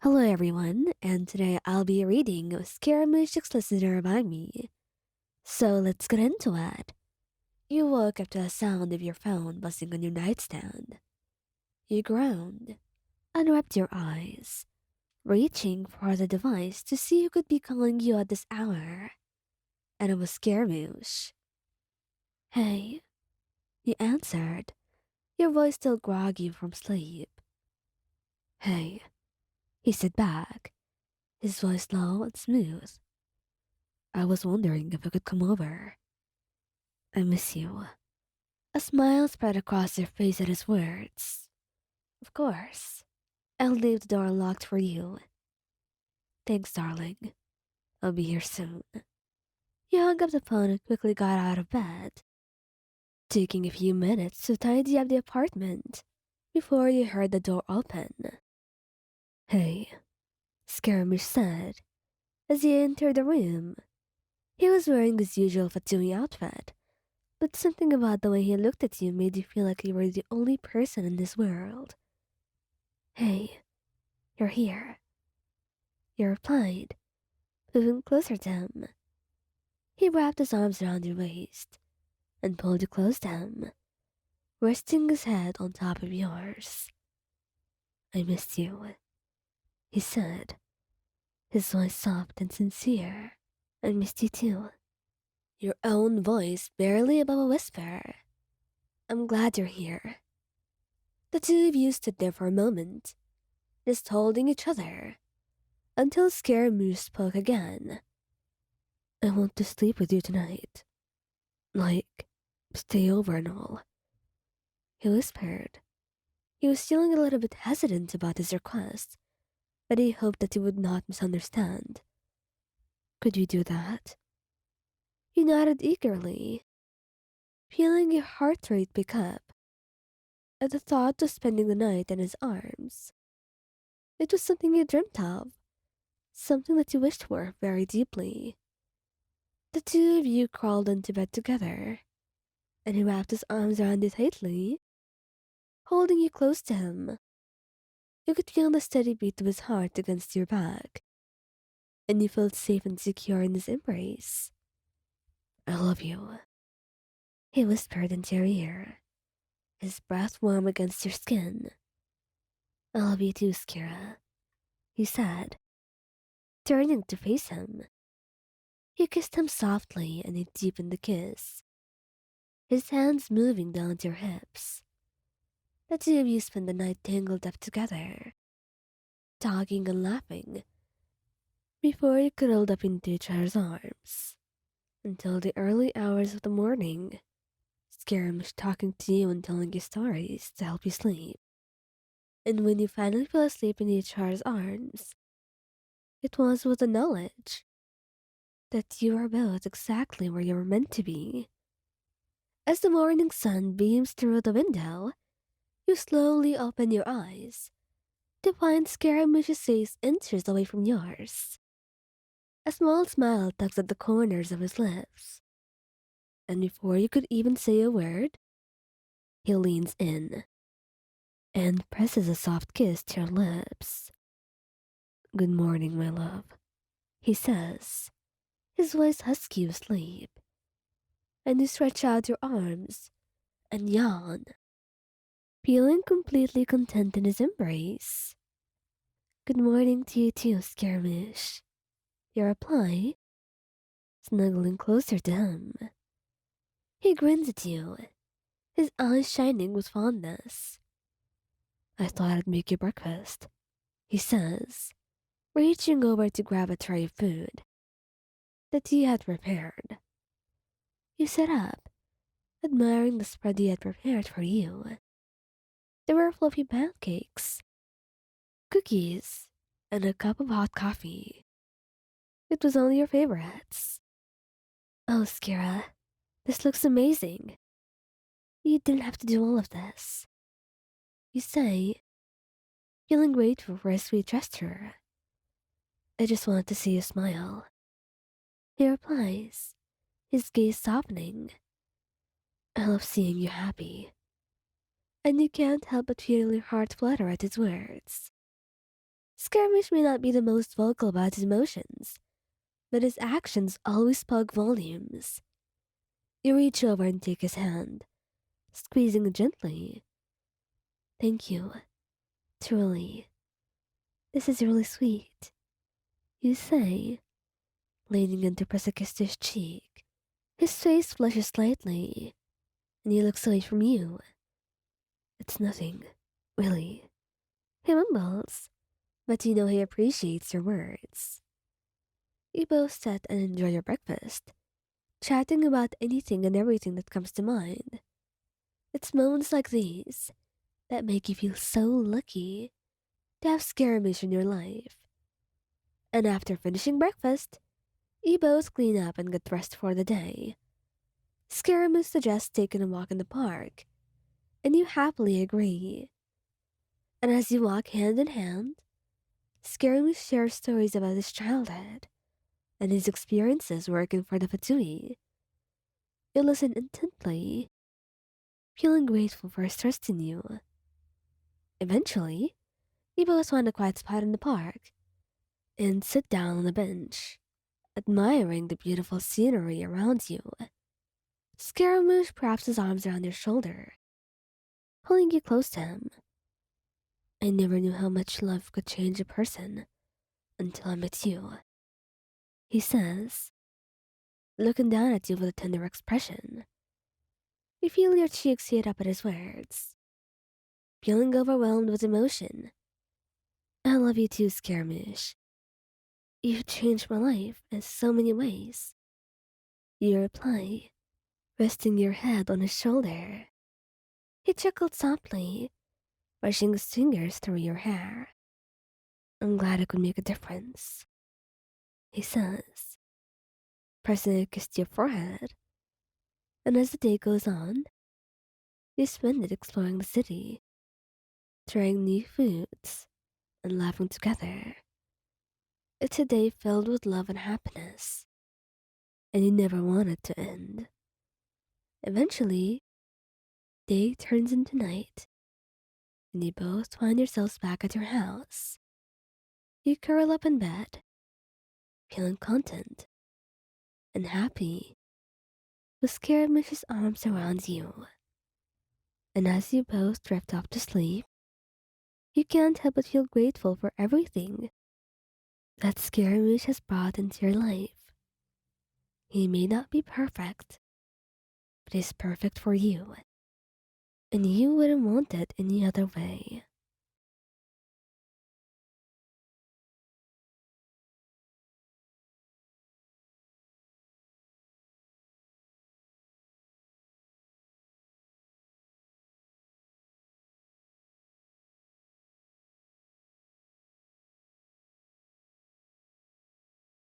Hello everyone, and today I'll be reading Scaramouche Listener by me. So let's get into it. You woke up to the sound of your phone buzzing on your nightstand. You groaned, unwrapped your eyes, reaching for the device to see who could be calling you at this hour. And it was Scaramouche. Hey, you answered, your voice still groggy from sleep. Hey, he said back, his voice low and smooth. I was wondering if I could come over. I miss you. A smile spread across your face at his words. Of course. I'll leave the door unlocked for you. Thanks, darling. I'll be here soon. You hung up the phone and quickly got out of bed, taking a few minutes to tidy up the apartment before you heard the door open. Hey, Scaramouche said as he entered the room. He was wearing his usual Fatui outfit, but something about the way he looked at you made you feel like you were the only person in this world. Hey, you're here. You replied, moving closer to him. He wrapped his arms around your waist and pulled you close to him, resting his head on top of yours. I missed you, he said, his voice soft and sincere. I missed you too. Your own voice barely above a whisper. I'm glad you're here. The two of you stood there for a moment, just holding each other, until Scaramouche spoke again. I want to sleep with you tonight. Like, stay over and all. He whispered. He was feeling a little bit hesitant about his request, but he hoped that you would not misunderstand. Could you do that? You nodded eagerly, feeling your heart rate pick up at the thought of spending the night in his arms. It was something you dreamt of, something that you wished for very deeply. The two of you crawled into bed together, and he wrapped his arms around you tightly, holding you close to him. You could feel the steady beat of his heart against your back, and you felt safe and secure in his embrace. I love you, he whispered into your ear, his breath warm against your skin. I love you too, Skira, he said, turning to face him. You kissed him softly, and he deepened the kiss, his hands moving down to your hips. The two of you spent the night tangled up together, talking and laughing, before you cuddled up into each other's arms, until the early hours of the morning, Scaramouche talking to you and telling you stories to help you sleep. And when you finally fell asleep in each other's arms, it was with the knowledge that you are both exactly where you were meant to be. As the morning sun beams through the window, you slowly open your eyes to find Scaramouche's face inches away from yours. A small smile tugs at the corners of his lips, and before you could even say a word, he leans in and presses a soft kiss to your lips. Good morning, my love, he says, his voice husky with sleep, and you stretch out your arms and yawn, feeling completely content in his embrace. Good morning to you too, Scaramouche, you reply, snuggling closer to him. He grins at you, his eyes shining with fondness. I thought I'd make you breakfast, he says, reaching over to grab a tray of food that he had prepared. You sit up, admiring the spread he had prepared for you. There were fluffy pancakes, cookies, and a cup of hot coffee. It was only your favorites. Oh, Skira, this looks amazing. You didn't have to do all of this, you say, feeling grateful for his sweet gesture. I just wanted to see you smile. He replies, his gaze softening. I love seeing you happy. And you can't help but feel your heart flutter at his words. Scaramouche may not be the most vocal about his emotions, but his actions always spoke volumes. You reach over and take his hand, squeezing it gently. Thank you, truly. This is really sweet, you say, leaning in to press a kiss to his cheek. His face flushes slightly, and he looks away from you. It's nothing, really. He mumbles, but you know he appreciates your words. You both sit and enjoy your breakfast, chatting about anything and everything that comes to mind. It's moments like these that make you feel so lucky to have Scaramouche in your life. And after finishing breakfast, you both clean up and get dressed for the day. Scaramouche suggests taking a walk in the park, and you happily agree. And as you walk hand in hand, Scaramouche shares stories about his childhood and his experiences working for the Fatui. You listen intently, feeling grateful for his trust in you. Eventually, you both find a quiet spot in the park and sit down on a bench, admiring the beautiful scenery around you. Scaramouche wraps his arms around your shoulder, pulling you close to him. I never knew how much love could change a person until I met you, he says, looking down at you with a tender expression. You feel your cheeks heat up at his words, feeling overwhelmed with emotion. I love you too, Scaramouche. You've changed my life in so many ways. You reply, resting your head on his shoulder. He chuckled softly, brushing his fingers through your hair. I'm glad I could make a difference, he says, pressing a kiss to your forehead. And as the day goes on, you spend it exploring the city, trying new foods, and laughing together. It's a day filled with love and happiness, and you never want it to end. Eventually, day turns into night, and you both find yourselves back at your house. You curl up in bed, feeling content and happy, with Scaramouche's arms around you. And as you both drift off to sleep, you can't help but feel grateful for everything that Scaramouche has brought into your life. He may not be perfect, but he's perfect for you, and you wouldn't want it any other way.